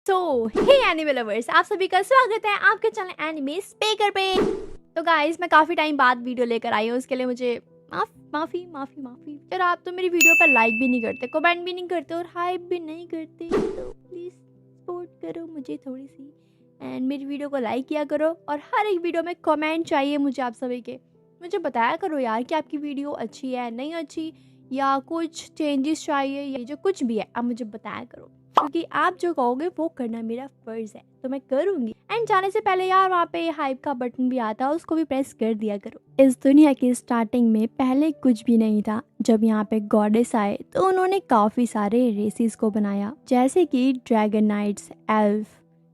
हे anime lovers, आप सभी का स्वागत है आपके चैनल एनिमे स्पीकर पे। तो गाइस, मैं काफ़ी टाइम बाद वीडियो लेकर आई हूँ, उसके लिए मुझे माफ़ी। यार, आप तो मेरी वीडियो पर लाइक भी नहीं करते, कमेंट भी नहीं करते और हाइप भी नहीं करते, तो प्लीज़ सपोर्ट करो मुझे थोड़ी सी एंड मेरी वीडियो को लाइक किया करो। और हर एक वीडियो में कमेंट चाहिए मुझे आप सभी के। मुझे बताया करो यार कि आपकी वीडियो अच्छी है नहीं अच्छी, या कुछ चेंजेस चाहिए, या जो कुछ भी है आप मुझे बताया करो, क्योंकि आप जो कहोगे वो करना मेरा फर्ज है, तो मैं करूंगी। एंड जाने से पहले यार, वहाँ पे हाइप का बटन भी आता है, उसको भी प्रेस कर दिया करो। इस दुनिया की स्टार्टिंग में पहले कुछ भी नहीं था। जब यहाँ पे गॉडेस आए तो उन्होंने काफी सारे रेसेस को बनाया, जैसे कि ड्रैगन नाइट्स, एल्फ,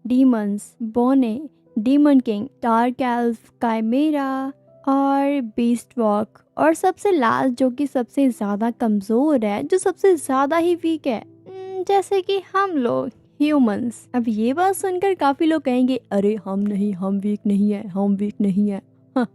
डीमंस, बोने, demon king, dark elf, chimera और बीस्ट वॉक, और सबसे लास्ट जो कि सबसे ज्यादा कमजोर है, जो सबसे ज्यादा ही वीक है, जैसे कि हम लोग ह्यूमंस। अब ये बात सुनकर काफी लोग कहेंगे, अरे हम नहीं, हम वीक नहीं है। हाँ,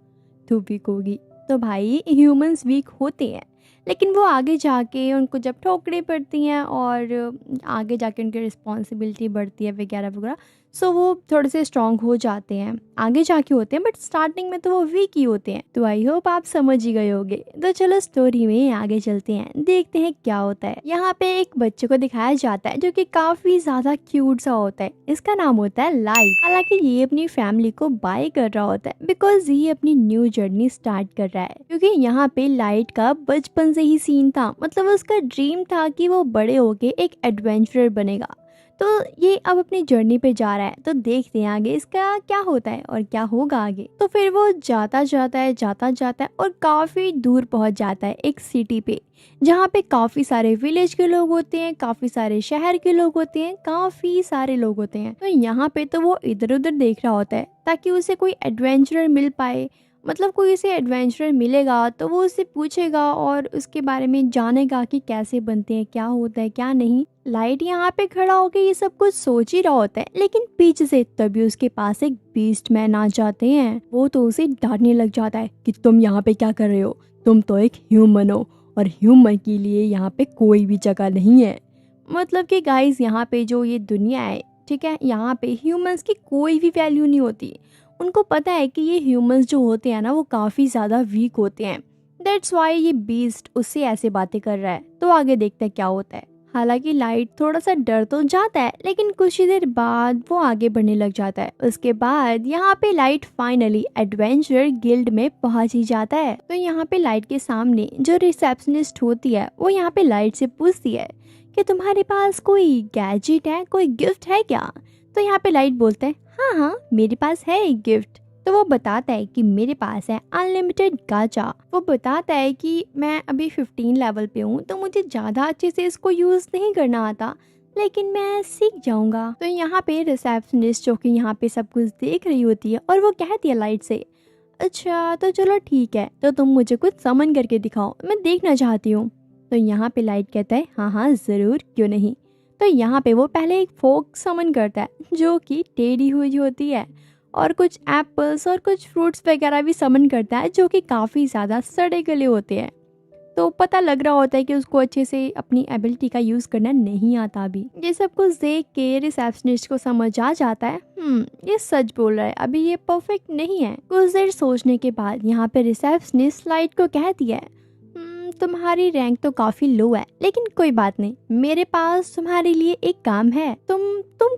तू वीक होगी। तो भाई, ह्यूमंस वीक होते हैं, लेकिन वो आगे जाके उनको जब ठोकरें पड़ती हैं और आगे जाके उनकी रिस्पॉन्सिबिलिटी बढ़ती है वगैरह वगैरह, सो वो थोड़े से स्ट्रांग हो जाते हैं, आगे जाके होते हैं, बट स्टार्टिंग में तो वो वीक ही होते हैं। तो आई होप आप समझ ही गए होंगे। तो चलो स्टोरी में आगे चलते हैं, देखते हैं क्या होता है। यहाँ पे एक बच्चे को दिखाया जाता है जो कि काफी ज्यादा क्यूट सा होता है। इसका नाम होता है लाइट। हालांकि ये अपनी फैमिली को बाय कर रहा होता है, बिकॉज ये अपनी न्यू जर्नी स्टार्ट कर रहा है। क्योंकि यहाँ पे लाइट का बचपन से ही सीन था, मतलब उसका ड्रीम था कि वो बड़े होके एक एडवेंचरर बनेगा। तो ये अब अपनी जर्नी पे जा रहा है, तो देखते हैं आगे इसका क्या होता है और क्या होगा आगे। तो फिर वो जाता जाता है और काफी दूर पहुंच जाता है एक सिटी पे, जहाँ पे काफी सारे विलेज के लोग होते हैं, काफी सारे शहर के लोग होते हैं, काफी सारे लोग होते हैं। तो यहाँ पे तो वो इधर उधर देख रहा होता है ताकि उसे कोई एडवेंचरर मिल पाए, मतलब कोई उसे एडवेंचरर मिलेगा तो वो उससे पूछेगा और उसके बारे में जानेगा कि कैसे बनते हैं, क्या होता है क्या नहीं। लाइट यहाँ पे खड़ा होकर ये सब कुछ सोच ही रहा होता है, लेकिन पीछे से तभी उसके पास एक बीस्ट मैन आ जाते हैं। वो तो उसे डांटने लग जाता है कि तुम यहाँ पे क्या कर रहे हो, तुम तो एक ह्यूमन हो और ह्यूमन के लिए यहाँ पे कोई भी जगह नहीं है। मतलब कि गाइस, यहाँ पे जो ये दुनिया है, ठीक है, यहाँ पे ह्यूमंस की कोई भी वैल्यू नहीं होती। उनको पता है कि ये ह्यूमंस जो होते हैं ना, वो काफ़ी ज़्यादा वीक होते हैं। दैट्स वाई ये बीस्ट उससे ऐसे बातें कर रहा है। तो आगे देखते हैं क्या होता है। हालांकि लाइट थोड़ा सा डर तो जाता है, लेकिन कुछ ही देर बाद वो आगे बढ़ने लग जाता है। उसके बाद यहाँ पे लाइट फाइनली एडवेंचर गिल्ड में पहुंच ही जाता है। तो यहाँ पे लाइट के सामने जो रिसेप्शनिस्ट होती है, वो यहाँ पे लाइट से पूछती है कि तुम्हारे पास कोई गैजेट है, कोई गिफ्ट है क्या। तो यहाँ पे लाइट बोलते हैं, हाँ मेरे पास है एक गिफ्ट। तो वो बताता है कि मेरे पास है अनलिमिटेड गाचा। वो बताता है कि मैं अभी 15 लेवल पे हूँ, तो मुझे ज़्यादा अच्छे से इसको यूज़ नहीं करना आता, लेकिन मैं सीख जाऊंगा। तो यहाँ पे रिसेप्शनिस्ट जो कि यहाँ पे सब कुछ देख रही होती है, और वो कहती है लाइट से, अच्छा तो चलो ठीक है, तो तुम मुझे कुछ समन करके दिखाओ, मैं देखना चाहती हूँ। तो यहाँ पे लाइट कहता है, हाँ ज़रूर, क्यों नहीं। तो यहाँ पे वो पहले एक फोक समन करता है, जो कि टेढ़ी हुई होती है, और कुछ एप्पल्स और कुछ फ्रूट्स वगैरह भी समन करता है, जो कि काफ़ी ज़्यादा सड़े गले होते हैं। तो पता लग रहा होता है कि उसको अच्छे से अपनी एबिलिटी का यूज़ करना नहीं आता अभी। ये सब कुछ देख के रिसेप्शनिस्ट को समझ आ जाता है, ये सच बोल रहा है, अभी ये परफेक्ट नहीं है। कुछ देर सोचने के बाद यहाँ पे रिसेप्शनिस्ट लाइट को कहती है, तुम्हारी रैंक तो काफी लो है, लेकिन कोई बात नहीं, मेरे पास तुम्हारे लिए एक काम है। तुम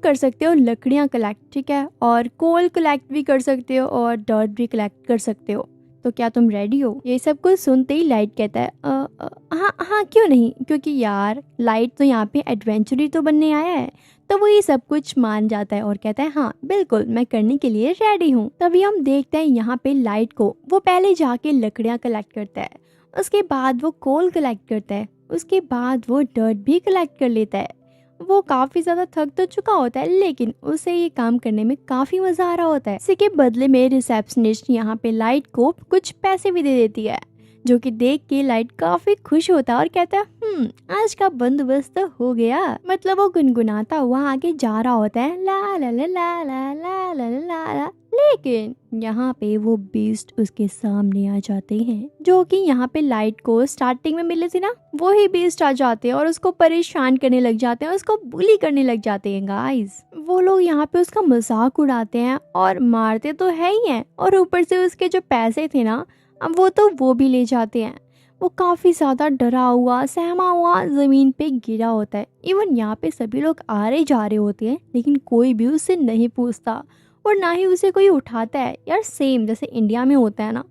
कर सकते हो लकड़ियाँ कलेक्ट, ठीक है, और कोल कलेक्ट भी कर सकते हो और डर्ट भी कलेक्ट कर सकते हो। तो क्या तुम रेडी हो। ये सब कुछ सुनते ही लाइट कहता है, हाँ क्यों नहीं, क्योंकि यार लाइट तो यहाँ पे एडवेंचर तो बनने आया है। तो वो ये सब कुछ मान जाता है और कहता है, हाँ बिल्कुल, मैं करने के लिए रेडी हूँ। तभी हम देखते हैं यहाँ पे लाइट को, वो पहले जाके लकड़ियाँ कलेक्ट करता है, उसके बाद वो कोल कलेक्ट करता है, उसके बाद वो डर्ट भी कलेक्ट कर लेता है। वो काफ़ी ज़्यादा थक तो चुका होता है, लेकिन उसे ये काम करने में काफ़ी मज़ा आ रहा होता है। इसी के बदले में रिसेप्शनिस्ट यहाँ पे लाइट को कुछ पैसे भी दे देती है, जो कि देख के लाइट काफ़ी खुश होता है और कहता है, आज का बंदोबस्त तो हो गया। मतलब वो गुनगुनाता हुआ आगे जा रहा होता है, ला ला ला ला ला ला ला ला ला ला लेकिन यहाँ पे वो बीस्ट उसके सामने आ जाते हैं, जो कि यहाँ पे लाइट को स्टार्टिंग में मिले थे ना, वो ही बीस्ट आ जाते हैं और उसको परेशान करने लग जाते हैं, उसको बुली करने लग जाते हैं गाइस। वो लोग यहाँ पे उसका मजाक उड़ाते हैं और मारते तो है ही हैं, और ऊपर से उसके जो पैसे थे ना, अब वो भी ले जाते हैं। वो काफ़ी ज़्यादा डरा हुआ सहमा हुआ ज़मीन पे गिरा होता है। इवन यहाँ पे सभी लोग आ रहे जा रहे होते हैं, लेकिन कोई भी उससे नहीं पूछता और ना ही उसे कोई उठाता है। यार सेम जैसे इंडिया में होता है ना,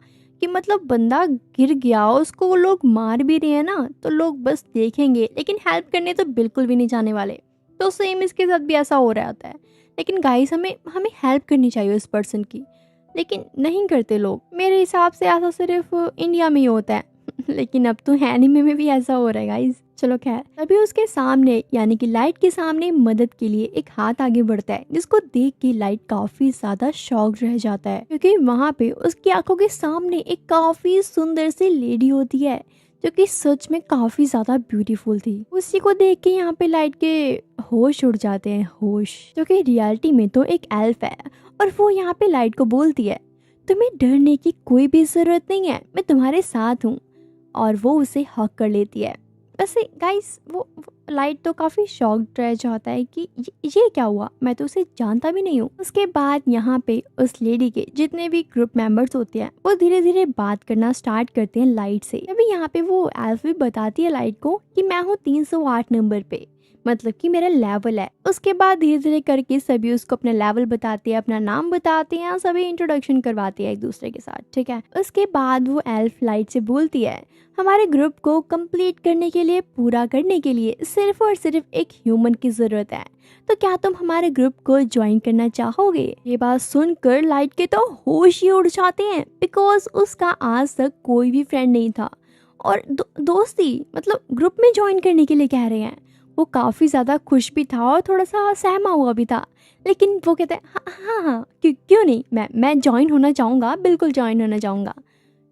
कि मतलब बंदा गिर गया, उसको वो लोग मार भी रहे हैं ना, तो लोग बस देखेंगे लेकिन हेल्प करने तो बिल्कुल भी नहीं जाने वाले। तो सेम इसके साथ भी ऐसा हो रहा होता है। लेकिन गाइस हमें हमें हेल्प करनी चाहिए उस पर्सन की, लेकिन नहीं करते लोग। मेरे हिसाब से ऐसा सिर्फ इंडिया में ही होता है लेकिन अब तो एनीमे में भी ऐसा हो रहा है गाइस। चलो खैर, तभी उसके सामने यानी कि लाइट के सामने मदद के लिए एक हाथ आगे बढ़ता है, जिसको देख के लाइट काफी ज्यादा शॉक रह जाता है, क्योंकि वहाँ पे उसकी आंखों के सामने एक काफी सुंदर सी लेडी होती है, जो कि सच में काफी ज्यादा ब्यूटीफुल थी। उसी को देख के यहाँ पे लाइट के होश उड़ जाते हैं, होश, जो कि रियलिटी में तो एक एल्फ है। और वो यहाँ पे लाइट को बोलती है, तुम्हें डरने की कोई भी जरूरत नहीं है, मैं तुम्हारे साथ हूँ। और वो उसे हक कर लेती है। वैसे गाइस वो लाइट तो काफ़ी शॉक्ड रह जाता है कि ये क्या हुआ, मैं तो उसे जानता भी नहीं हूँ। उसके बाद यहाँ पे उस लेडी के जितने भी ग्रुप मेंबर्स होते हैं, वो धीरे धीरे बात करना स्टार्ट करते हैं लाइट से। अभी यहाँ पे वो एल्फ भी बताती है लाइट को कि मैं हूँ 308 नंबर पे, मतलब कि मेरा लेवल है। उसके बाद धीरे धीरे करके सभी उसको अपना लेवल बताते हैं, अपना नाम बताते हैं, सभी इंट्रोडक्शन करवाते हैं एक दूसरे के साथ, ठीक है। उसके बाद वो एल्फ लाइट से बोलती है, हमारे ग्रुप को कंप्लीट करने के लिए, पूरा करने के लिए सिर्फ और सिर्फ एक ह्यूमन की जरूरत है, तो क्या तुम हमारे ग्रुप को ज्वाइन करना चाहोगे। ये बात सुनकर लाइट के तो होश ही उड़ जाते हैं, बिकॉज उसका आज तक कोई भी फ्रेंड नहीं था और दोस्ती मतलब ग्रुप में ज्वाइन करने के लिए कह रहे हैं। वो काफ़ी ज़्यादा खुश भी था और थोड़ा सा सहमा हुआ भी था, लेकिन वो कहता है हाँ हाँ क्यों नहीं, मैं ज्वाइन होना चाहूँगा, बिल्कुल ज्वाइन होना चाहूँगा।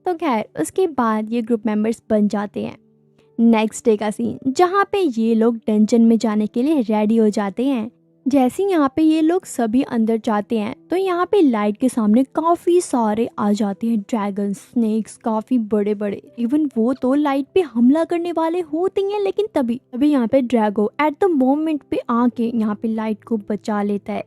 तो खैर उसके बाद ये ग्रुप मेंबर्स बन जाते हैं। नेक्स्ट डे का सीन, जहाँ पे ये लोग डंजन में जाने के लिए रेडी हो जाते हैं। जैसे यहाँ पे ये लोग सभी अंदर जाते हैं, तो यहाँ पे लाइट के सामने काफी सारे आ जाते हैं ड्रैगन, स्नेक्स, काफी बड़े बड़े। इवन वो तो लाइट पे हमला करने वाले होते हैं, लेकिन तभी यहाँ पे ड्रैगो एट द मोमेंट पे आके यहाँ पे लाइट को बचा लेता है।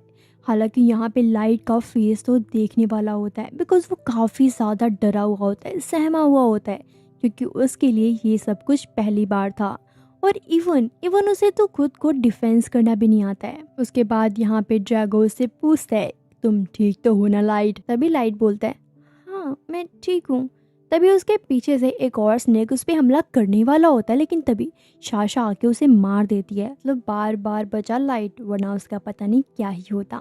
हालांकि यहाँ पे लाइट का फेस तो देखने वाला होता है, बिकॉज वो काफी ज्यादा डरा हुआ होता है, सहमा हुआ होता है, क्योंकि उसके लिए ये सब कुछ पहली बार था। और इवन उसे तो खुद को डिफेंस करना भी नहीं आता है। उसके बाद यहाँ पे ड्रैगो से पूछता है, तुम ठीक तो हो ना लाइट। तभी लाइट बोलता है, हाँ मैं ठीक हूँ। तभी उसके पीछे से एक और स्नेक उस पर हमला करने वाला होता है, लेकिन तभी शाशा आके उसे मार देती है। मतलब बार बार बचा लाइट, वरना उसका पता नहीं क्या ही होता।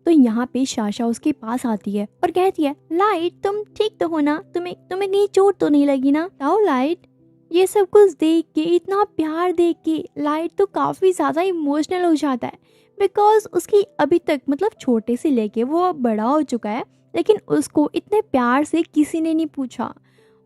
तो यहाँ पे शाशा उसके पास आती है और कहती है, लाइट तुम ठीक तो हो ना, तुम्हें कहीं चोट तो नहीं लगी ना। आओ लाइट। ये सब कुछ देख के, इतना प्यार देख के लाइट तो काफ़ी ज़्यादा इमोशनल हो जाता है, बिकॉज उसकी अभी तक मतलब छोटे से लेके वो बड़ा हो चुका है, लेकिन उसको इतने प्यार से किसी ने नहीं पूछा।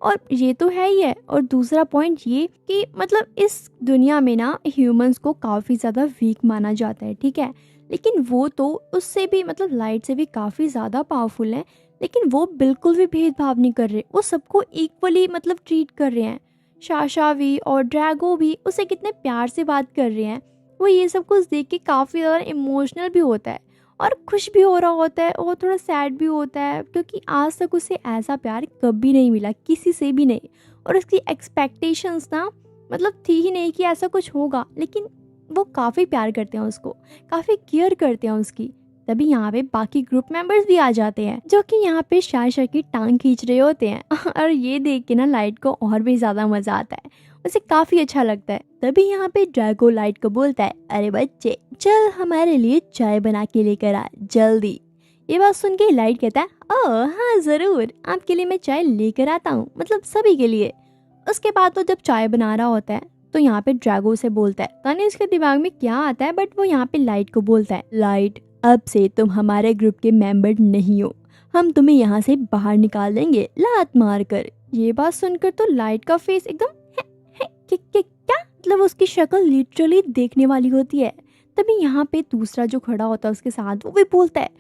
और ये तो है ही है। और दूसरा पॉइंट ये कि मतलब इस दुनिया में ना ह्यूमंस को काफ़ी ज़्यादा वीक माना जाता है, ठीक है, लेकिन वो तो उससे भी मतलब लाइट से भी काफ़ी ज़्यादा पावरफुल है, लेकिन वो बिल्कुल भी भेदभाव नहीं कर रहे, वो सबको इक्वली मतलब ट्रीट कर रहे हैं। शाशा भी और ड्रैगो भी उसे कितने प्यार से बात कर रहे हैं। वो ये सब कुछ देख के काफ़ी ज़्यादा इमोशनल भी होता है और खुश भी हो रहा होता है और थोड़ा सैड भी होता है, क्योंकि आज तक उसे ऐसा प्यार कभी नहीं मिला, किसी से भी नहीं। और उसकी एक्सपेक्टेशंस ना मतलब थी ही नहीं कि ऐसा कुछ होगा, लेकिन वो काफ़ी प्यार करते हैं उसको, काफ़ी केयर करते हैं उसकी। तभी यहाँ पे बाकी ग्रुप मेंबर्स भी आ जाते हैं, जो कि यहाँ पे शाशा की टांग खींच रहे होते हैं और ये देख के ना लाइट को और भी ज़्यादा मज़ा आता है, उसे काफ़ी अच्छा लगता है। तभी यहाँ पे ड्रैगो लाइट को बोलता है, अरे बच्चे चल हमारे लिए चाय बना के लेकर आ जल्दी। ये बात सुन के लाइट कहता है, ओह हाँ ज़रूर, आपके लिए मैं चाय लेकर आता हूँ, मतलब सभी के लिए। उसके बाद वो जब चाय बना रहा होता है, तो यहाँ पे ड्रैगो से बोलता है, पता नहीं उसके दिमाग में क्या आता है, बट वो यहाँ पे लाइट को बोलता है, लाइट अब से तुम हमारे ग्रुप के मेंबर नहीं हो, हम तुम्हें यहाँ से बाहर निकाल देंगे लात मार कर। ये बात सुनकर तो लाइट का फेस एकदम है, क्या मतलब उसकी शक्ल लिटरली देखने वाली होती है। तभी यहाँ पे दूसरा जो खड़ा होता है उसके साथ, वो भी बोलता है,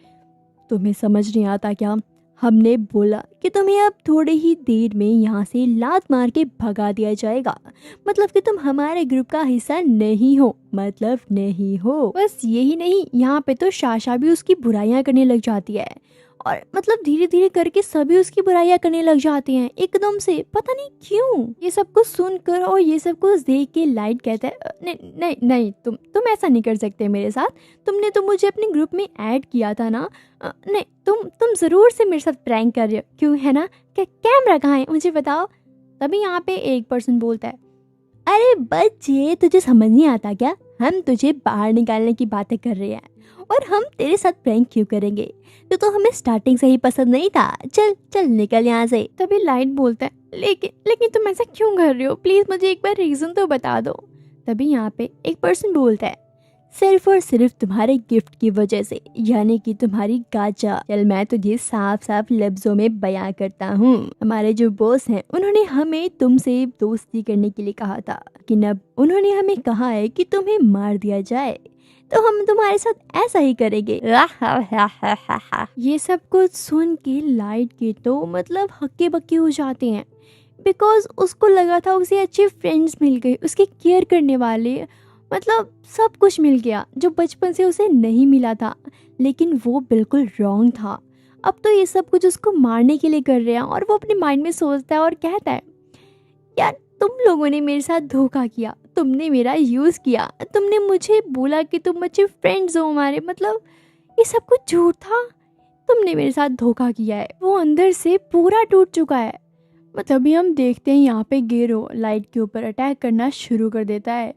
तुम्हें समझ नहीं आता क्या? हमने बोला कि तुम्हें अब थोड़ी ही देर में यहाँ से लात मार के भगा दिया जाएगा, मतलब कि तुम हमारे ग्रुप का हिस्सा नहीं हो, मतलब नहीं हो। बस यही नहीं, यहाँ पे तो शाशा भी उसकी बुराइयां करने लग जाती है और मतलब धीरे धीरे करके सभी उसकी बुराइयां करने लग जाते हैं एकदम से, पता नहीं क्यों। ये सब कुछ सुनकर और ये सब कुछ देख के लाइट कहता है नहीं नहीं नहीं, तुम ऐसा नहीं कर सकते मेरे साथ, तुमने तो मुझे अपने ग्रुप में ऐड किया था ना। नहीं, तुम जरूर से मेरे साथ प्रैंक कर रहे हो, क्यों है ना? क्या कैमरा कहाँ है मुझे बताओ। तभी यहाँ पे एक पर्सन बोलता है, अरे बच्चे तुझे समझ नहीं आता क्या? हम तुझे बाहर निकालने की बातें कर रहे हैं और हम तेरे साथ प्रैंक क्यों करेंगे? तो हमें स्टार्टिंग से ही पसंद नहीं था, चल चल निकल यहाँ से। तभी लाइट बोलता है, लेकिन तुम ऐसा क्यों कर रहे हो? प्लीज मुझे एक बार रीजन तो बता दो। तभी यहाँ पे एक पर्सन बोलता है, सिर्फ और सिर्फ तुम्हारे गिफ्ट की वजह से, यानी कि तुम्हारी गाचा। चल मैं तुझे साफ साफ लफ्जों में बयां करता हूँ, हमारे जो बॉस हैं उन्होंने हमें तुमसे दोस्ती करने के लिए कहा था, लेकिन अब उन्होंने हमें कहा है कि तुम्हें मार दिया जाए, तो हम तुम्हारे साथ ऐसा ही करेंगे। ये सब कुछ सुन के लाइट के तो मतलब हक्के बक्के हो जाते हैं, बिकॉज उसको लगा था उसे अच्छे फ्रेंड्स मिल गए, उसके केयर करने वाले, मतलब सब कुछ मिल गया जो बचपन से उसे नहीं मिला था, लेकिन वो बिल्कुल रॉन्ग था। अब तो ये सब कुछ उसको मारने के लिए कर रहे हैं और वो अपने माइंड में सोचता है और कहता है, यार तुम लोगों ने मेरे साथ धोखा किया, तुमने मेरा यूज़ किया, तुमने मुझे बोला कि तुम अच्छे फ्रेंड्स हो हमारे, मतलब ये सब कुछ झूठ था, तुमने मेरे साथ धोखा किया है। वो अंदर से पूरा टूट चुका है। तभी हम देखते हैं यहाँ पे गेरो लाइट के ऊपर अटैक करना शुरू कर देता है।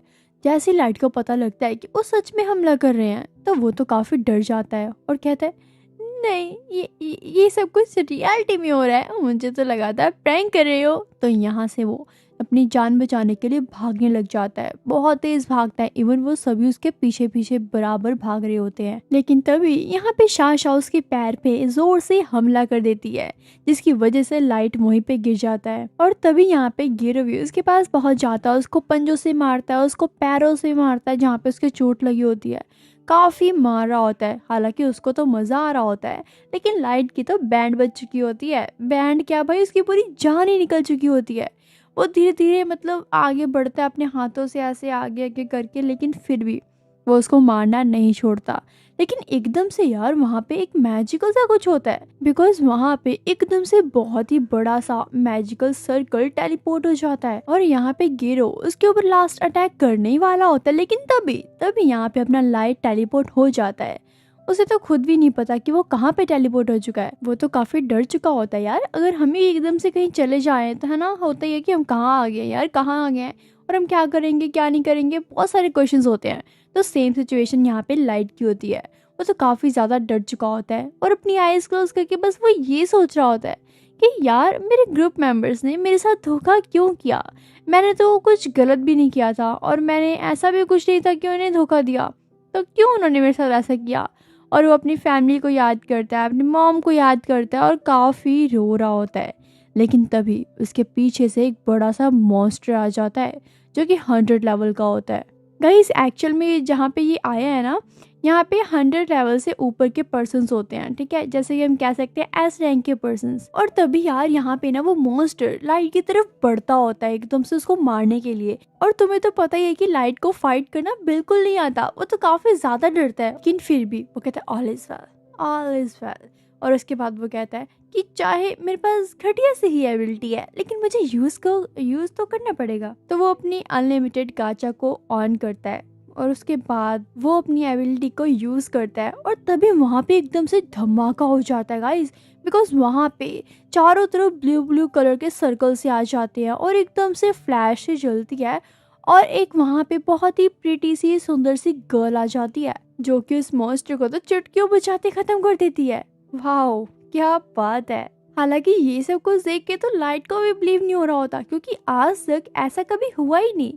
जैसे लाइट को पता लगता है कि वो सच में हमला कर रहे हैं, तो वो तो काफ़ी डर जाता है और कहता है, नहीं ये सब कुछ रियलिटी में हो रहा है, मुझे तो लगा था प्रैंक कर रहे हो। तो यहाँ से वो अपनी जान बचाने के लिए भागने लग जाता है, बहुत तेज भागता है, इवन वो सभी उसके पीछे पीछे बराबर भाग रहे होते हैं। लेकिन तभी यहाँ पे शाशा उसके पैर पे जोर से हमला कर देती है, जिसकी वजह से लाइट वहीं पे गिर जाता है। और तभी यहाँ पे गिरो भी उसके पास पहुंच जाता है, उसको पंजों से मारता है, उसको पैरों से मारता है जहाँ पे उसके चोट लगी होती है, काफ़ी मार रहा होता है। हालांकि उसको तो मज़ा आ रहा होता है, लेकिन लाइट की तो बैंड बज चुकी होती है। बैंड क्या भाई, उसकी पूरी जान ही निकल चुकी होती है। वो धीरे धीरे मतलब आगे बढ़ता है अपने हाथों से ऐसे आगे आगे करके, लेकिन फिर भी वो उसको मारना नहीं छोड़ता। लेकिन एकदम से यार वहाँ पे एक मैजिकल सा कुछ होता है, बिकॉज वहाँ पे एकदम से बहुत ही बड़ा सा मैजिकल सर्कल टेलीपोर्ट हो जाता है और यहाँ पे गेरो उसके ऊपर लास्ट अटैक करने ही वाला होता है। लेकिन तभी यहाँ पे अपना लाइट टेलीपोर्ट हो जाता है। उसे तो खुद भी नहीं पता कि वो कहाँ पे टेलीपोर्ट हो चुका है। वो तो काफी डर चुका होता है यार, अगर हम ही एकदम से कहीं चले जाएं तो है ना, होता ही है कि हम कहाँ आ गए यार, कहाँ आ गए और हम क्या करेंगे क्या नहीं करेंगे, बहुत सारे क्वेश्चंस होते हैं। तो सेम सिचुएशन यहाँ पे लाइट की होती है। वो तो काफ़ी ज़्यादा डर चुका होता है और अपनी आईज क्लोज करके बस वो ये सोच रहा होता है कि यार मेरे ग्रुप मेंबर्स ने मेरे साथ धोखा क्यों किया, मैंने तो कुछ गलत भी नहीं किया था और मैंने ऐसा भी कुछ नहीं था कि उन्हें धोखा दिया, तो क्यों उन्होंने मेरे साथ ऐसा किया। और वो अपनी फैमिली को याद करता है, अपनी मॉम को याद करता है और काफ़ी रो रहा होता है। लेकिन तभी उसके पीछे से एक बड़ा सा मॉन्स्टर आ जाता है जो कि 100 लेवल का होता है। गाइस एक्चुअल में जहाँ पे ये आया है ना, यहाँ पे 100 लेवल से ऊपर के पर्सन्स होते हैं, ठीक है, जैसे कि हम कह सकते हैं एस रैंक के पर्सन्स। और तभी यार यहाँ पे ना वो मॉन्स्टर लाइट की तरफ बढ़ता होता है एकदम से उसको मारने के लिए। और तुम्हें तो पता ही है कि लाइट को फाइट करना बिल्कुल नहीं आता, वो तो काफी ज्यादा डरता है, लेकिन फिर भी वो कहता है all is well, all is well. और उसके बाद वो कहता है कि चाहे मेरे पास घटिया से ही एबिलिटी है, लेकिन मुझे यूज तो करना पड़ेगा। तो वो अपनी अनलिमिटेड गाचा को ऑन करता है और उसके बाद वो अपनी एबिलिटी को यूज़ करता है और तभी वहाँ पे एकदम से धमाका हो जाता है गाइस, बिकॉज वहाँ पे चारों तरफ ब्लू ब्लू कलर के सर्कल से आ जाते हैं और एकदम से फ्लैश से जलती है और एक वहाँ पे बहुत ही प्रीटी सी सुंदर सी गर्ल आ जाती है जो कि उस मॉन्स्टर को तो चुटकियों बजाते खत्म कर देती है। वाओ क्या बात है। हालांकि ये सब कुछ देख के तो लाइट को भी बिलीव नहीं हो रहा होता, क्योंकि आज तक ऐसा कभी हुआ ही नहीं।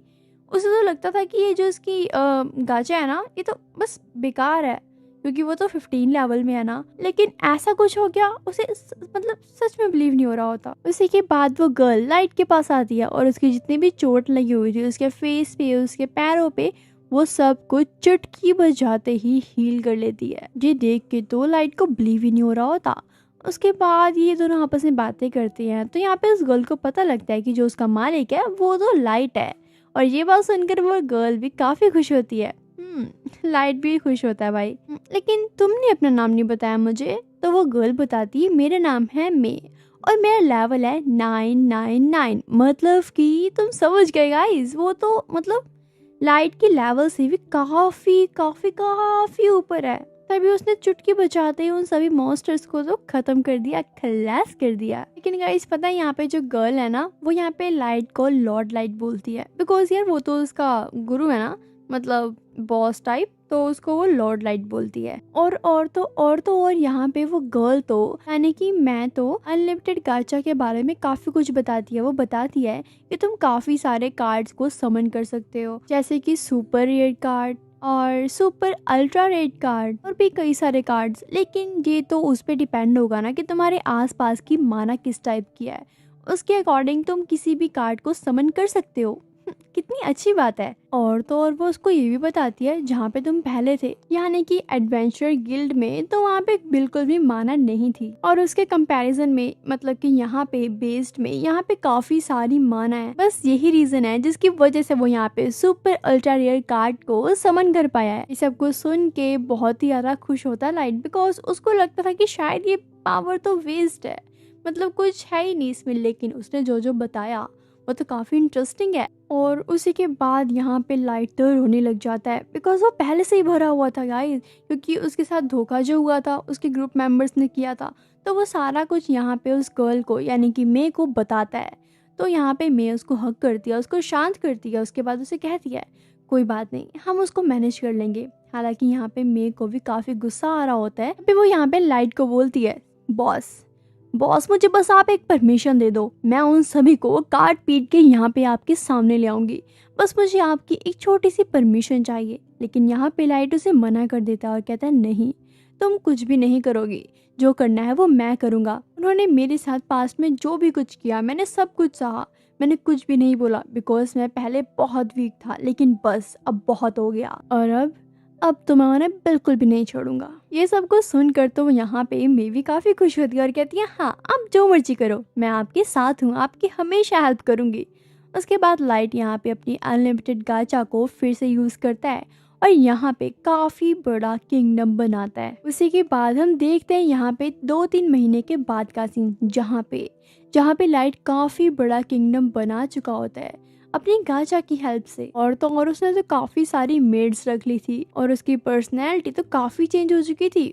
उसे तो लगता था कि ये जो इसकी गाचा है ना, ये तो बस बेकार है क्योंकि वो तो 15 लेवल में है ना, लेकिन ऐसा कुछ हो गया उसे मतलब सच में बिलीव नहीं हो रहा होता। उसी के बाद वो गर्ल लाइट के पास आती है और उसकी जितनी भी चोट लगी हुई थी उसके फेस पे उसके पैरों पे, वो सब कुछ चुटकी बजाते ही हील कर लेती है। ये देख के तो लाइट को बिलीव ही नहीं हो रहा होता। उसके बाद ये दोनों आपस में बातें करते हैं, तो यहाँ पे उस गर्ल को पता लगता है कि जो उसका मालिक है वो तो लाइट है। और ये बात सुनकर वो गर्ल भी काफी खुश होती है। लाइट भी खुश होता है भाई। लेकिन तुमने अपना नाम नहीं बताया मुझे। तो वो गर्ल बताती है मेरा नाम है मे और मेरा लेवल है 999। मतलब कि तुम समझ गए गाइस, वो तो मतलब लाइट की लेवल से भी काफी काफी काफी ऊपर है। तभी उसने चुटकी बजाते ही उन सभी मॉन्स्टर्स को तो खत्म कर दिया, खलास कर दिया। लेकिन गाइस पता है यहाँ पे जो गर्ल है ना, वो यहाँ पे लाइट को लॉर्ड लाइट बोलती है। बिकॉज यार वो तो उसका गुरु है ना, मतलब बॉस टाइप, तो उसको वो लॉर्ड लाइट बोलती है। और यहाँ पे वो गर्ल तो यानी कि मैं तो अनलिमिटेड गाचा के बारे में काफी कुछ बताती है। वो बताती है कि तुम काफी सारे कार्ड्स को समन कर सकते हो, जैसे कि सुपर रेयर कार्ड और सुपर अल्ट्रा रेड कार्ड और भी कई सारे कार्ड्स। लेकिन ये तो उस पर डिपेंड होगा ना कि तुम्हारे आसपास की माना किस टाइप की है, उसके अकॉर्डिंग तुम किसी भी कार्ड को समन कर सकते हो। कितनी अच्छी बात है। और तो और वो उसको ये भी बताती है जहाँ पे तुम पहले थे यानी कि एडवेंचर गिल्ड में, तो वहाँ पे बिल्कुल भी माना नहीं थी। और उसके कंपैरिजन में मतलब कि यहाँ पे बेस्ड में यहाँ पे काफी सारी माना है। बस यही रीजन है जिसकी वजह से वो यहाँ पे सुपर अल्ट्रा रेयर कार्ड को समन कर पाया है। इस सब को सुन के बहुत ही ज्यादा खुश होता है लाइट, बिकॉज उसको लगता था कि शायद ये पावर तो वेस्ट है, मतलब कुछ है ही नहीं इसमें। लेकिन उसने जो जो बताया वो तो काफ़ी इंटरेस्टिंग है। और उसी के बाद यहाँ पे लाइट तो रोने लग जाता है, बिकॉज वो पहले से ही भरा हुआ था गाइस, क्योंकि उसके साथ धोखा जो हुआ था उसके ग्रुप मेंबर्स ने किया था। तो वो सारा कुछ यहाँ पे उस गर्ल को यानी कि मे को बताता है। तो यहाँ पे मे उसको हक करती है, उसको शांत करती है। उसके बाद उसे कहती है कोई बात नहीं, हम उसको मैनेज कर लेंगे। हालांकि यहाँ पे मे को भी काफ़ी गुस्सा आ रहा होता है। फिर वो यहाँ पे लाइट को बोलती है बॉस मुझे बस आप एक परमिशन दे दो, मैं उन सभी को काट पीट के यहाँ पे आपके सामने ले आऊंगी। बस मुझे आपकी एक छोटी सी परमिशन चाहिए। लेकिन यहाँ पे लाइट उसे मना कर देता है और कहता है नहीं, तुम कुछ भी नहीं करोगी, जो करना है वो मैं करूँगा। उन्होंने मेरे साथ पास्ट में जो भी कुछ किया मैंने सब कुछ सहा, मैंने कुछ भी नहीं बोला, बिकॉज मैं पहले बहुत वीक था। लेकिन बस अब बहुत हो गया और अब तो मैं उन्हें बिल्कुल भी नहीं छोड़ूंगा। ये सब कुछ सुनकर तो यहाँ पे मे भी काफी खुश होती है और कहती है हाँ आप जो मर्जी करो, मैं आपके साथ हूँ, आपकी हमेशा हेल्प करूंगी। उसके बाद लाइट यहाँ पे अपनी अनलिमिटेड गाचा को फिर से यूज करता है और यहाँ पे काफी बड़ा किंगडम बनाता है। उसी के बाद हम देखते हैं यहाँ पे 2-3 महीने के बाद का सीन, जहाँ पे लाइट काफी बड़ा किंगडम बना चुका होता है अपनी गाचा की हेल्प से। और तो और उसने तो काफी सारी मेड्स रख ली थी और उसकी पर्सनैलिटी तो काफी चेंज हो चुकी थी।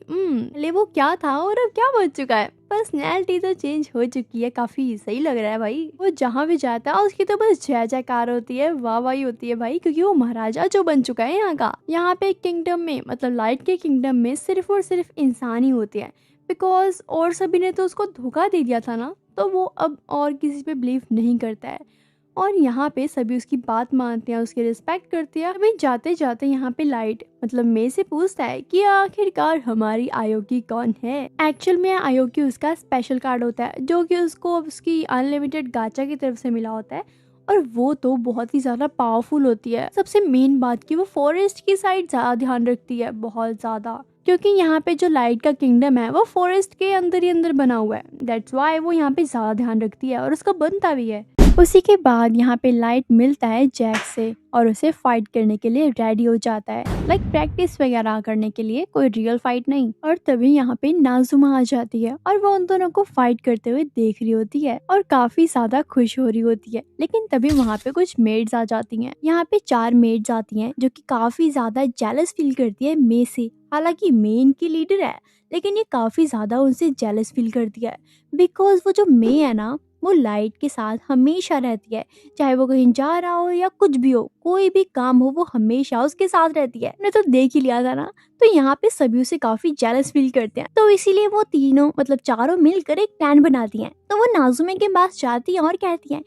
ले वो क्या था और अब क्या बन चुका है, पर्सनैलिटी तो चेंज हो चुकी है, काफी सही लग रहा है भाई। वो जहाँ भी जाता है उसकी तो बस जय जयकार होती है, वाह वाही होती है भाई, क्योंकि वो महाराजा जो बन चुका है यहाँ का। यहाँ पे किंगडम में मतलब लाइट के किंगडम में सिर्फ और सिर्फ इंसान ही होते हैं, बिकॉज और सभी ने तो उसको धोखा दे दिया था ना, तो वो अब और किसी पे बिलीव नहीं करता है। और यहाँ पे सभी उसकी बात मानते हैं, उसकी रिस्पेक्ट करते हैं। अभी जाते जाते यहाँ पे लाइट मतलब मे से पूछता है कि आखिरकार हमारी आयोगी कौन है। एक्चुअल में आयोगी उसका स्पेशल कार्ड होता है जो कि उसको उसकी अनलिमिटेड गाचा की तरफ से मिला होता है और वो तो बहुत ही ज्यादा पावरफुल होती है। सबसे मेन बात कि वो फॉरेस्ट की साइड ज्यादा ध्यान रखती है, बहुत ज्यादा, क्योंकि यहाँ पे जो लाइट का किंगडम है वो फॉरेस्ट के अंदर ही अंदर बना हुआ है। दैट्स वाई वो यहाँ पे ज्यादा ध्यान रखती है और उसका बनता भी है। उसी के बाद यहाँ पे लाइट मिलता है जैक से और उसे फाइट करने के लिए रेडी हो जाता है, लाइक प्रैक्टिस वगैरह करने के लिए, कोई रियल फाइट नहीं। और तभी यहाँ पे नाजुमा आ जाती है और वो उन दोनों को फाइट करते हुए देख रही होती है और काफी ज्यादा खुश हो रही होती है। लेकिन तभी वहाँ पे कुछ मेड्स आ जाती हैं। यहाँ पे 4 मेड्स आती हैं जो कि काफी ज्यादा जेलस फील करती है मे से। हालांकि मे इनकी लीडर है, लेकिन ये काफी ज्यादा उनसे जेलस फील करती है, बिकॉज वो जो मे है ना वो लाइट के साथ हमेशा रहती है, चाहे वो कहीं जा रहा हो या कुछ भी हो, कोई भी काम हो, वो हमेशा उसके साथ रहती है। हमने तो देख ही लिया था ना, तो यहाँ पे सभी उसे काफी जेलस फील करते हैं। तो इसीलिए वो तीनों मतलब चारों मिलकर एक प्लान बनाती हैं। तो वो नाजुमे के पास जाती है और कहती है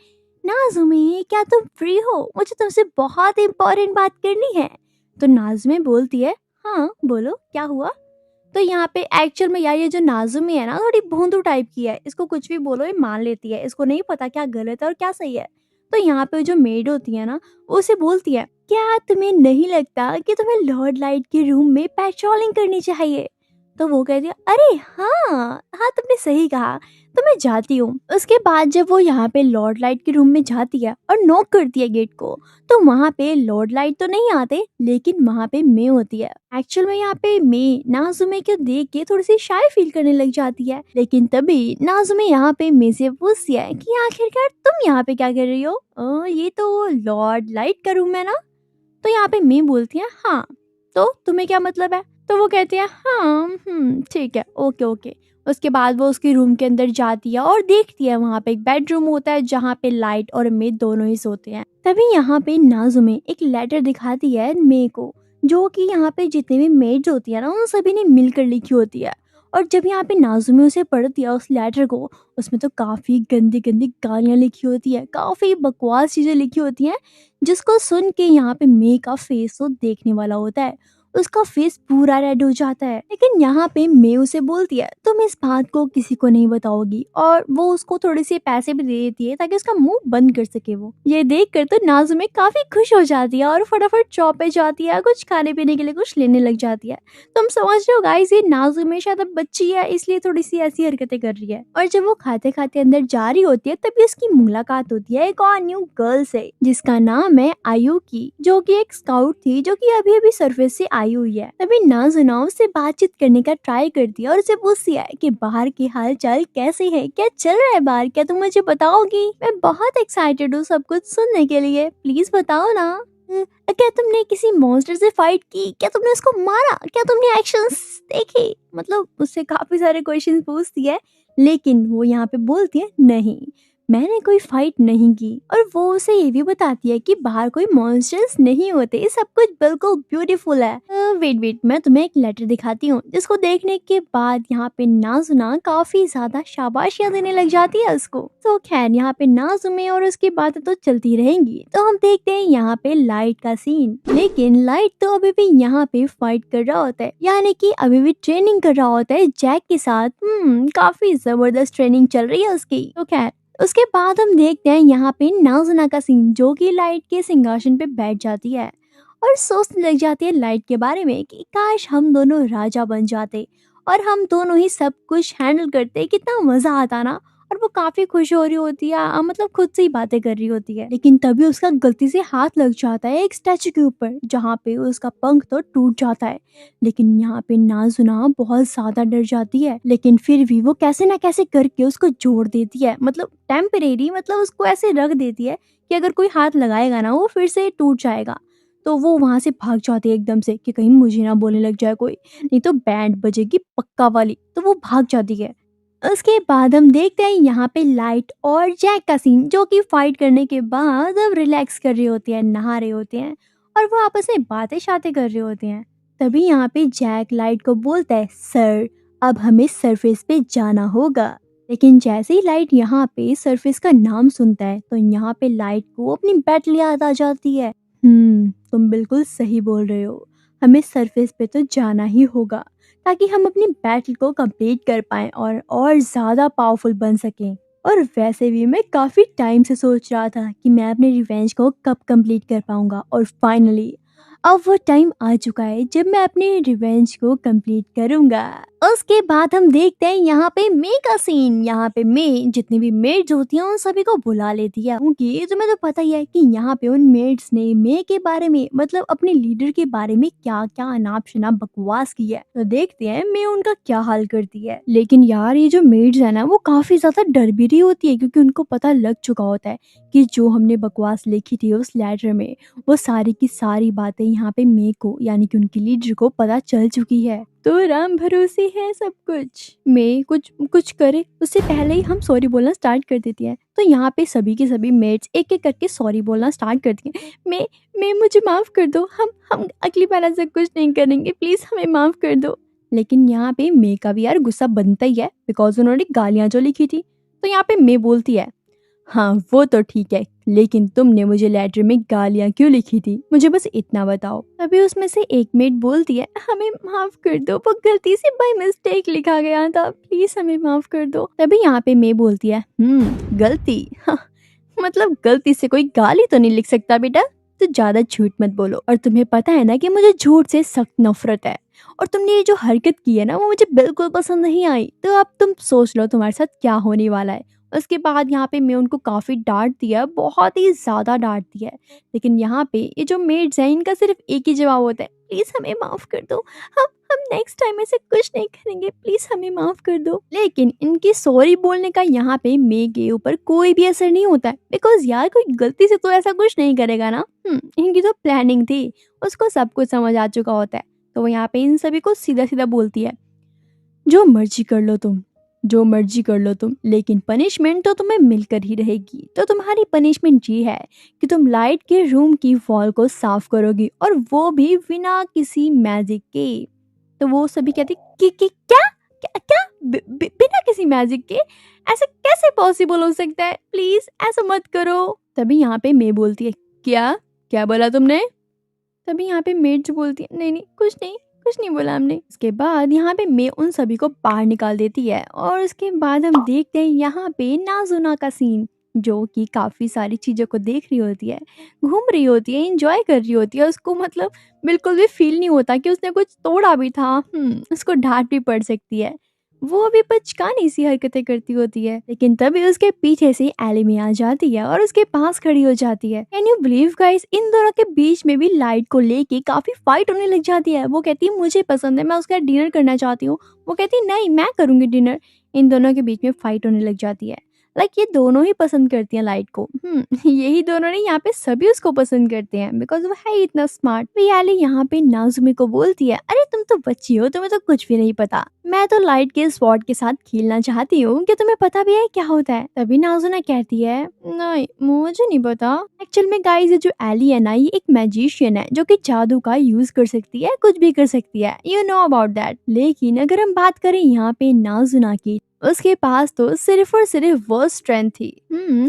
नाजुमे क्या तुम फ्री हो, मुझे तुमसे बहुत इम्पोर्टेंट बात करनी है। तो नाजुमे बोलती है हाँ बोलो क्या हुआ। तो यहाँ पे एक्चुअल में यार ये जो नाजुमी है ना थोड़ी भोंदू टाइप की है, इसको कुछ भी बोलो ये मान लेती है, इसको नहीं पता क्या गलत है और क्या सही है। तो यहाँ पे जो मेड होती है ना, वो उसे बोलती है, क्या तुम्हें नहीं लगता कि तुम्हें लॉर्ड लाइट के रूम में पेट्रोलिंग करनी चाहिए? तो वो कहती है, अरे हाँ हाँ, तुमने सही कहा, तो मैं जाती हूँ। उसके बाद जब वो यहाँ पे लॉर्ड लाइट के रूम में जाती है और नॉक करती है गेट को, तो वहाँ पे लॉर्ड लाइट तो नहीं आते, लेकिन वहाँ पे मे होती है। एक्चुअल में यहाँ पे मे नाज़ुमे को देख के थोड़ी सी शाय फील करने लग जाती है, लेकिन तभी नाज़ुमे यहाँ पे मे से पूछती है कि आखिरकार तुम यहाँ पे क्या कर रही हो? ये तो लॉर्ड लाइट का रूम है ना? तो यहाँ पे मे बोलती है, हाँ, तो तुम्हें क्या मतलब है? तो वो कहती है, हाँ ठीक है, ओके ओके। उसके बाद वो उसके रूम के अंदर जाती है और देखती है वहाँ पे एक बेडरूम होता है जहाँ पे लाइट और मे दोनों ही सोते हैं। तभी यहाँ पे नाज़ुमे एक लेटर दिखाती है मे को, जो कि यहाँ पे जितने भी मेड्स होती है ना, उन सभी ने मिलकर लिखी होती है। और जब यहाँ पे नाज़ुमे उसे पढ़ती है उस लेटर को, उसमें तो काफ़ी गंदी गंदी गालियाँ लिखी होती है, काफ़ी बकवास चीज़ें लिखी होती हैं, जिसको सुन के यहाँ पे मे का फेस तो देखने वाला होता है, उसका फेस पूरा रेड हो जाता है। लेकिन यहाँ पे मे उसे बोलती है, तुम इस बात को किसी को नहीं बताओगी, और वो उसको थोड़े से पैसे भी दे देती है ताकि उसका मुंह बंद कर सके। वो ये देख कर तो नाज़ुमे काफी खुश हो जाती है और फटाफट शॉप पे जाती है, कुछ खाने पीने के लिए कुछ लेने लग जाती है। तुम समझ रहे हो गाइस, ये नाज़ुमे शायद अब बच्ची है, इसलिए थोड़ी सी ऐसी हरकतें कर रही है। और जब वो खाते खाते अंदर जा रही होती है, तभी उसकी मुलाकात होती है एक और न्यू गर्ल से, जिसका नाम है आयुकी, जो कि एक स्काउट थी, जो कि अभी अभी सरफेस से आई हुई है। तभी नाज़ुना उससे बातचीत करने का ट्राई करती है और उसे पूछती है कि बाहर की हाल चाल कैसे है, क्या चल रहा है बाहर, क्या तुम मुझे बताओगी? मैं बहुत एक्साइटेड हूँ सब कुछ सुनने के लिए, प्लीज बताओ ना। क्या तुमने किसी मॉन्स्टर से फाइट की? क्या तुमने उसको मारा? क्या तुमने एक्शंस देखे? मतलब उससे काफी सारे क्वेश्चन पूछती है, लेकिन वो यहाँ पे बोलती है, नहीं, मैंने कोई फाइट नहीं की। और वो उसे ये भी बताती है कि बाहर कोई मॉन्स्टर्स नहीं होते, सब कुछ बिल्कुल ब्यूटीफुल है। वेट वेट, मैं तुम्हें एक लेटर दिखाती हूँ, जिसको देखने के बाद यहाँ पे नाज़ुना काफी ज्यादा शाबाशियां देने लग जाती है उसको। तो खैर यहाँ पे नाज़ुमे और उसकी बातें तो चलती रहेंगी। तो हम देखते हैं यहाँ पे लाइट का सीन, लेकिन लाइट तो अभी भी यहाँ पे फाइट कर रहा होता है, यानी कि अभी भी ट्रेनिंग कर रहा होता है जैक के साथ। काफी जबरदस्त ट्रेनिंग चल रही है उसकी। तो खैर उसके बाद हम देखते हैं यहाँ पे नाज़ुना का सीन, जो कि लाइट के सिंहासन पे बैठ जाती है और सोचने लग जाती है लाइट के बारे में कि काश हम दोनों राजा बन जाते और हम दोनों ही सब कुछ हैंडल करते, कितना मजा आता ना। और वो काफी खुश हो रही होती है, मतलब खुद से ही बातें कर रही होती है। लेकिन तभी उसका गलती से हाथ लग जाता है एक स्टैचू के ऊपर, जहाँ पे उसका पंख तो टूट जाता है। लेकिन यहाँ पे नाज़ुना बहुत ज्यादा डर जाती है, लेकिन फिर भी वो कैसे ना कैसे करके उसको जोड़ देती है, मतलब टेम्परेरी, मतलब उसको ऐसे रख देती है कि अगर कोई हाथ लगाएगा ना, वो फिर से टूट जाएगा। तो वो वहां से भाग जाती है एकदम से कि कहीं मुझे ना बोलने लग जाए कोई, नहीं तो बैंड बजेगी पक्का वाली। तो वो भाग जाती है। उसके बाद हम देखते हैं यहाँ पे लाइट और जैक का सीन, जो कि फाइट करने के बाद अब रिलैक्स कर रहे होते हैं, नहा रहे होते हैं और वो आपस में बातें शातें कर रहे होते हैं। तभी यहाँ पे जैक लाइट को बोलता है, सर अब हमें सरफेस पे जाना होगा। लेकिन जैसे ही लाइट यहाँ पे सरफेस का नाम सुनता है, तो यहाँ पे लाइट को अपनी बैटल याद आ जाती है। तुम बिल्कुल सही बोल रहे हो, हमें सरफेस पे तो जाना ही होगा, ताकि हम अपनी बैटल को कंप्लीट कर पाएं और ज़्यादा पावरफुल बन सकें। और वैसे भी मैं काफ़ी टाइम से सोच रहा था कि मैं अपने रिवेंज को कब कंप्लीट कर पाऊंगा, और फाइनली अब वो टाइम आ चुका है जब मैं अपने रिवेंज को कंप्लीट करूंगा। उसके बाद हम देखते हैं यहाँ पे मे का सीन। यहाँ पे मे जितनी भी मेड्स होती हैं उन सभी को बुला लेती है, क्योंकि तुम्हें तो पता ही है कि यहाँ पे उन मेड्स ने मे के बारे में, मतलब अपने लीडर के बारे में क्या क्या अनाप शनाप बकवास की है। तो देखते हैं मे उनका क्या हाल करती है। लेकिन यार ये जो मेड्स है ना, वो काफी ज्यादा डर भी रही होती है, क्योंकि उनको पता लग चुका होता है कि जो हमने बकवास लिखी थी उस लेटर में, वो सारी की सारी बातें यहाँ पे मे को, यानी कि उनकी लीडर को पता चल चुकी है। तो राम भरोसे है सब कुछ, मे कुछ कुछ करे उससे पहले ही हम सॉरी बोलना स्टार्ट कर देती है। तो यहाँ पे सभी के सभी मेट्स एक एक करके सॉरी बोलना स्टार्ट करती हैं। मे मुझे माफ कर दो, हम अगली बार ऐसा कुछ नहीं करेंगे, प्लीज हमें माफ कर दो। लेकिन यहाँ पे मे का भी यार गुस्सा बनता ही है, बिकॉज उन्होंने गालियां जो लिखी थी। तो यहाँ पे मे बोलती है, हाँ वो तो ठीक है, लेकिन तुमने मुझे लेटर में गालियां क्यों लिखी थी, मुझे बस इतना बताओ। तभी उसमें से एक मेट बोलती है, हमें माफ कर दो, वो गलती से बाय मिस्टेक लिखा गया था, प्लीज हमें माफ कर दो। तभी यहाँ पे मे बोलती है, गलती, हाँ, मतलब गलती से कोई गाली तो नहीं लिख सकता बेटा। तो ज्यादा झूठ मत बोलो, और तुम्हें पता है ना कि मुझे झूठ से सख्त नफरत है, और तुमने ये जो हरकत की है ना वो मुझे बिल्कुल पसंद नहीं आई। तो अब तुम सोच लो तुम्हारे साथ क्या होने वाला है। उसके बाद यहाँ पे मैं उनको काफी डांट दिया, बहुत ही ज्यादा डांट दिया है। लेकिन यहाँ पे ये जो मेड्स हैं इनका सिर्फ एक ही जवाब होता है, प्लीज हमें माफ कर दो, हम नेक्स्ट टाइम ऐसे कुछ नहीं करेंगे, प्लीज हमें माफ कर दो। लेकिन इनकी सॉरी बोलने का यहाँ पे मे के ऊपर कोई भी असर नहीं होता है, बिकॉज यार कोई गलती से तो ऐसा कुछ नहीं करेगा ना। इनकी तो प्लानिंग थी, उसको सब कुछ समझ आ चुका होता है। तो वो यहाँ पे इन सभी को सीधा सीधा बोलती है, जो मर्जी कर लो तुम, जो मर्जी कर लो तुम, लेकिन पनिशमेंट तो तुम्हें मिलकर ही रहेगी। तो तुम्हारी पनिशमेंट ये है कि तुम लाइट के रूम की वॉल को साफ करोगी, और वो भी बिना किसी मैजिक के। तो वो सभी कहते कि क्या क्या क्या बिना किसी मैजिक के? ऐसा कैसे पॉसिबल हो सकता है, प्लीज ऐसा मत करो। तभी यहाँ पे मैं बोलती है, क्या क्या बोला तुमने? तभी यहाँ पे मेड जो बोलती है, नहीं नहीं कुछ नहीं, कुछ नहीं बोला हमने। उसके बाद यहाँ पे मैं उन सभी को बाहर निकाल देती है, और उसके बाद हम देखते हैं यहाँ पे नाजुना का सीन, जो कि काफी सारी चीजों को देख रही होती है, घूम रही होती है, एंजॉय कर रही होती है। उसको मतलब बिल्कुल भी फील नहीं होता कि उसने कुछ तोड़ा भी था। उसको डांट भी पड़ सकती है, वो भी बचकानी सी हरकतें करती होती है। लेकिन तभी उसके पीछे से एलिमी आ जाती है और उसके पास खड़ी हो जाती है। कैन यू बिलीव गाइस, इन दोनों के बीच में भी लाइट को लेके काफी फाइट होने लग जाती है। वो कहती है मुझे पसंद है, मैं उसका डिनर करना चाहती हूँ। वो कहती है नहीं मैं करूंगी डिनर। इन दोनों के बीच में फाइट होने लग जाती है। ये दोनों ही पसंद करती हैं लाइट को। यही दोनों नहीं, यहाँ पे सभी उसको पसंद करते हैं बिकॉज वो है इतना स्मार्ट। रियाली यहाँ पे नाजुमी को बोलती है, अरे तुम तो बच्ची हो, तुम्हें तो कुछ भी नहीं पता। मैं तो लाइट के स्वॉर्ड के साथ खेलना चाहती हूँ, क्या तुम्हें पता भी है क्या होता है? तभी नाजुना कहती है, नहीं मुझे नहीं पता। एक्चुअल में गाइस ये जो एली है ना, ये एक मैजिशियन है जो कि जादू का यूज कर सकती है, कुछ भी कर सकती है, यू नो अबाउट दैट। लेकिन अगर हम बात करें यहाँ पे नाजुना की, उसके पास तो सिर्फ और सिर्फ वो स्ट्रेंथ थी।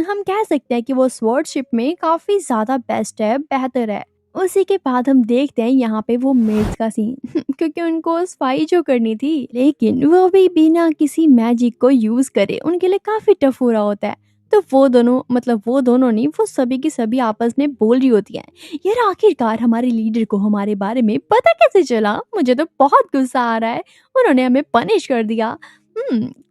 हम कह सकते हैं कि वो स्वॉर्डशिप में काफी ज्यादा बेस्ट है, बेहतर है। उसी के बाद हम देखते हैं यहाँ पे वो मेड्स का सीन क्योंकि उनको सफाई जो करनी थी, लेकिन वो भी बिना किसी मैजिक को यूज करे उनके लिए काफी टफ हो रहा होता है। तो वो दोनों नहीं, वो सभी की सभी आपस में बोल रही होती हैं, यार आखिरकार हमारे लीडर को हमारे बारे में पता कैसे चला? मुझे तो बहुत गुस्सा आ रहा है, उन्होंने हमें पनिश कर दिया।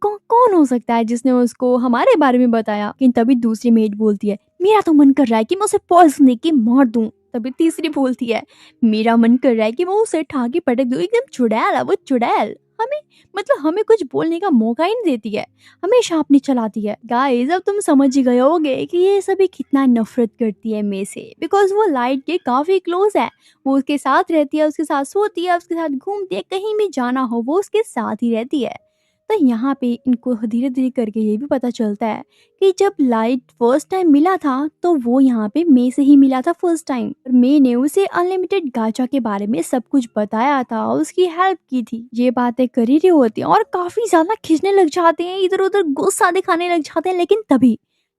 कौन हो सकता है जिसने उसको हमारे बारे में बताया? लेकिन तभी दूसरी मेड बोलती है, मेरा तो मन कर रहा है कि मैं उसे पॉइजन दे के मार दूं। तभी तीसरी बोलती है, मेरा मन कर रहा है कि मैं उसे ठाके पटक दूं, एकदम चुड़ैल है वो, चुड़ैल। हमें कुछ बोलने का मौका ही नहीं देती है, हमेशा अपनी चलाती है। गाइस अब तुम समझ ही गए होगे कि ये सभी कितना नफरत करती है मे से, बिकॉज वो लाइट के काफी क्लोज है। वो उसके साथ रहती है, उसके साथ सोती है, उसके साथ घूमती है, कहीं भी जाना हो वो उसके साथ ही रहती है। तो यहाँ पे इनको धीरे धीरे करके ये भी पता चलता है कि जब लाइट फर्स्ट टाइम मिला था तो वो यहाँ पे मे से ही मिला था फर्स्ट टाइम। और मे ने उसे अनलिमिटेड गाचा के बारे में सब कुछ बताया था, उसकी हेल्प की थी। ये बातें कर ही रही होती हैं और काफी ज्यादा खींचने लग जाते हैं, इधर उधर गुस्सा दिखाने लग जाते हैं। लेकिन तभी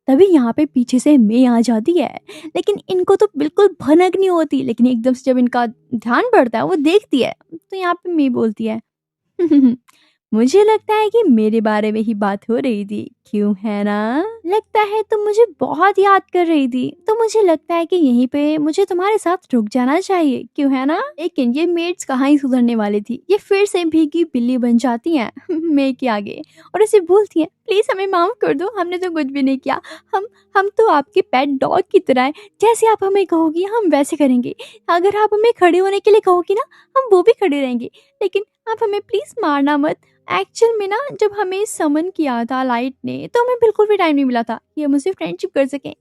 तभी यहाँ पे पीछे से मे आ जाती है, लेकिन इनको तो बिल्कुल भनक नहीं होती। लेकिन एकदम से जब इनका ध्यान बढ़ता है, वो देखती है, तो यहाँ पे मे बोलती है मुझे लगता है कि मेरे बारे में ही बात हो रही थी, क्यों है ना? लगता है तुम मुझे बहुत याद कर रही थी, तो मुझे लगता है कि यहीं पे मुझे तुम्हारे साथ रुक जाना चाहिए, क्यों है ना? लेकिन ये मेड्स कहाँ ही सुधरने वाली थी, ये फिर से भीगी बिल्ली बन जाती हैं मे के आगे और इसे बोलती हैं, प्लीज हमें माफ कर दो, हमने तो कुछ भी नहीं किया। हम तो आपके पेट डॉग की तरह है, जैसे आप हमें कहोगी हम वैसे करेंगे। अगर आप हमें खड़े होने के लिए कहोगी ना, हम वो भी खड़े रहेंगे, लेकिन आप हमें प्लीज मारना मत। एक्चुअल में ना जब हमें समन किया था लाइट ने, तो हमें बिल्कुल भी टाइम नहीं मिला था कि हम उससे फ्रेंडशिप कर सकें,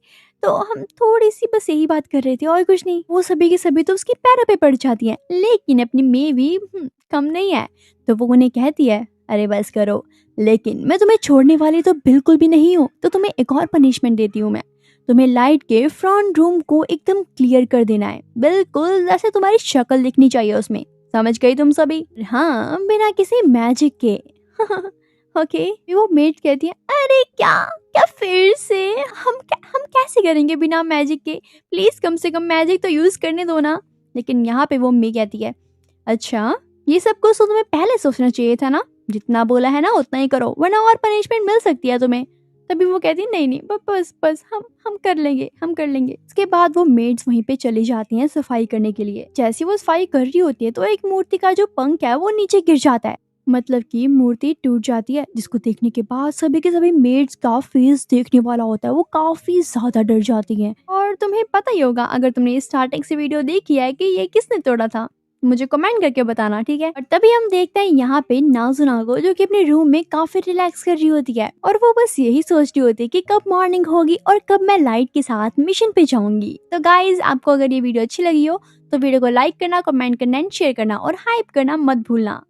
तो हम थोड़ी सी बस यही बात कर रहे थे और कुछ नहीं। वो सभी के सभी तो उसके पैरों पे पड़ जाती हैं, लेकिन अपनी मे भी कम नहीं है। तो वो उन्हें कहती है, अरे बस करो, लेकिन मैं तुम्हें छोड़ने वाली तो बिल्कुल भी नहीं हूँ। तो तुम्हें एक और पनिशमेंट देती हूँ मैं, तुम्हें लाइट के फ्रंट रूम को एकदम क्लियर कर देना है, बिल्कुल जैसे तुम्हारी शक्ल दिखनी चाहिए उसमें। समझ गई तुम सभी? हाँ, बिना किसी मैजिक के ओके। वो मेट कहती है, अरे क्या क्या फिर से? हम कैसे करेंगे बिना मैजिक के? प्लीज कम से कम मैजिक तो यूज करने दो ना। लेकिन यहाँ पे वो मे कहती है, अच्छा ये सब कुछ तो तुम्हें पहले सोचना चाहिए था ना, जितना बोला है ना उतना ही करो, वरना और पनिशमेंट मिल सकती है तुम्हें। तभी वो कहती है नहीं नहीं बस बस हम कर लेंगे, हम कर लेंगे। उसके बाद वो मेड्स वहीं पे चली जाती हैं सफाई करने के लिए। जैसे वो सफाई कर रही होती है तो एक मूर्ति का जो पंख है वो नीचे गिर जाता है, मतलब कि मूर्ति टूट जाती है, जिसको देखने के बाद सभी के सभी मेड्स का फेस देखने वाला होता है, वो काफी ज्यादा डर जाती हैं। और तुम्हें पता ही होगा अगर तुमने स्टार्टिंग से वीडियो देखी है कि ये किसने तोड़ा था, मुझे कमेंट करके बताना, ठीक है। और तभी हम देखते हैं यहाँ पे नाज़ुना को, जो कि अपने रूम में काफी रिलैक्स कर रही होती है और वो बस यही सोच रही होती है कि कब मॉर्निंग होगी और कब मैं लाइट के साथ मिशन पे जाऊंगी। तो गाइज आपको अगर ये वीडियो अच्छी लगी हो तो वीडियो को लाइक करना, कमेंट करना एंड शेयर करना और हाइप करना मत भूलना।